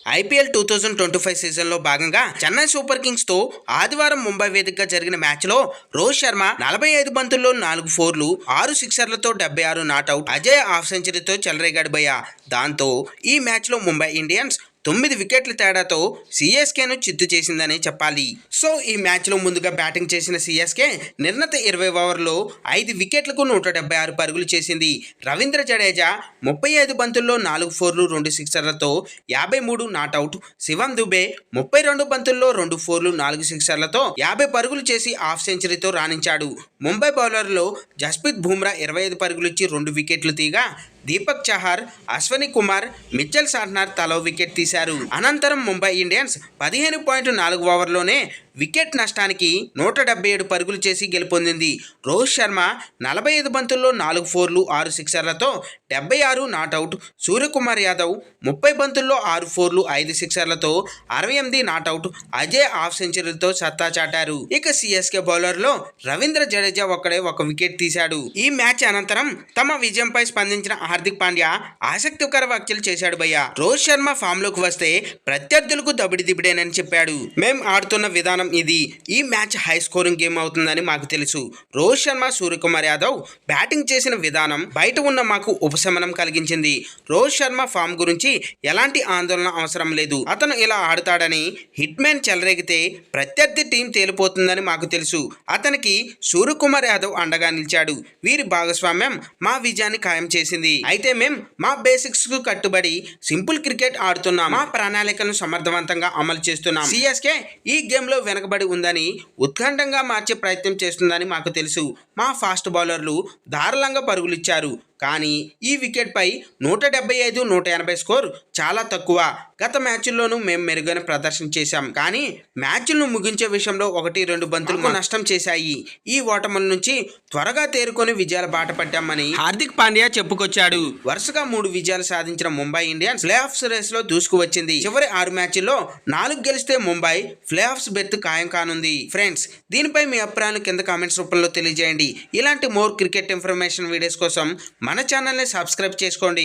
IPL 2025 సీజన్లో భాగంగా Chennai super Kings తో ఆదివారం ముంబై వేదికగా జరిగిన మ్యాచ్లో రోహిత్ శర్మ 45 బంతుల్లో 4 ఫోర్లు 6 సిక్సర్లతో 76 నాట్అవుట్ అజయ్ హాఫ్ సెంచరీతో చెలరేగాడు భయ్య. దాంతో ఈ మ్యాచ్లో ముంబై ఇండియన్స్ 9 వికెట్ల తేడాతో సిఎస్కేను చిత్తు చేసిందని చెప్పాలి. సో ఈ మ్యాచ్లో ముందుగా బ్యాటింగ్ చేసిన సిఎస్కే నిర్ణీత 20 ఓవర్లో 5 వికెట్లకు 176 పరుగులు చేసింది. రవీంద్ర జడేజా 35 బంతుల్లో 4 ఫోర్లు 2 సిక్సర్లతో 53 నాట్అవుట్. శివం దుబే 32 బంతుల్లో 2 ఫోర్లు 4 సిక్సర్లతో 50 పరుగులు చేసి హాఫ్ సెంచరీతో రాణించాడు. ముంబై బౌలర్లో జస్ప్రీత్ బుమ్రా 25 పరుగులు ఇచ్చి 2 వికెట్లు తీగా దీపక్ చహర్, అశ్వని కుమార్, మిచెల్ సాంట్నర్ తలో వికెట్ తీశారు. అనంతరం ముంబై ఇండియన్స్ 15.4 ఓవర్లోనే వికెట్ నష్టానికి 177 పరుగులు చేసి గెలుపొందింది. రోహిత్ శర్మ 45 బంతుల్లో 4 ఫోర్లు 6 సిక్సర్లతో 76 నాట్అవుట్. సూర్యకుమార్ యాదవ్ 30 బంతుల్లో 6 ఫోర్లు 5 సిక్సర్లతో 68 నాట్అవుట్. అజయ్ హాఫ్ సెంచరీలతో సత్తా చాటారు. ఇక సిఎస్కే బౌలర్లో రవీంద్ర జడేజా ఒక్కడే 1 వికెట్ తీశాడు. ఈ మ్యాచ్ అనంతరం తమ విజయంపై స్పందించిన హార్దిక్ పాండ్యా ఆసక్తికర వ్యాఖ్యలు చేశాడు భయ్య. రోహిత్ శర్మ ఫామ్ లోకి వస్తే ప్రత్యర్థులకు దబిడి దిబిడేనని చెప్పాడు. మేం ఆడుతున్న విధానం ఇది. ఈ మ్యాచ్ హై స్కోరింగ్ గేమ్ అవుతుందని మాకు తెలుసు. రోహిత్ శర్మ, సూర్యకుమార్ యాదవ్ బ్యాటింగ్ చేసిన విధానం బయట ఉన్న మాకు ఉపశమనం కలిగించింది. రోహిత్ శర్మ ఫామ్ గురించి ఎలాంటి ఆందోళన అవసరం లేదు. అతను ఇలా ఆడుతాడని హిట్ మ్యాన్ చెలరేగితే ప్రత్యర్థి టీం తేలిపోతుందని మాకు తెలుసు. అతనికి సూర్యకుమార్ యాదవ్ అండగా నిలిచాడు. వీరి భాగస్వామ్యం మా విజయాన్ని ఖాయం చేసింది. అయితే మేం మా బేసిక్స్ కు కట్టుబడి సింపుల్ క్రికెట్ ఆడుతున్నాం. మా ప్రణాళికలను సమర్థవంతంగా అమలు చేస్తున్నాం. సిఎస్కే ఈ గేమ్ లో వెనకబడి ఉందని ఉత్కంఠంగా మార్చే ప్రయత్నం చేస్తుందని మాకు తెలుసు. మా ఫాస్ట్ బౌలర్లు ధారాళంగా పరుగులిచ్చారు. కానీ ఈ వికెట్పై 175, 180 స్కోర్ చాలా తక్కువ. గత మ్యాచ్ల్లోనూ మేము మెరుగైన ప్రదర్శన చేశాం. కానీ మ్యాచ్లను ముగించే విషయంలో 1-2 బంతులకు నష్టం చేశాయి. ఈ ఓటముల నుంచి త్వరగా తేరుకొని విజయాల బాట పట్టామని హార్దిక్ పాండ్యా చెప్పుకొచ్చాడు. వరుసగా 3 విజయాలు సాధించిన Mumbai Indians playoffs race లో దూసుకువచ్చింది. చివరి 6 మ్యాచ్ల్లో 4 గెలిస్తే ముంబై ప్లే ఆఫ్స్ బెర్త్ ఖాయం కానుంది. ఫ్రెండ్స్, దీనిపై మీ అభిప్రాయాలు కింద కామెంట్స్ రూపంలో తెలియజేయండి. ఇలాంటి మోర్ క్రికెట్ ఇన్ఫర్మేషన్ వీడియోస్ కోసం మన ఛానల్ని సబ్స్క్రైబ్ చేసుకోండి.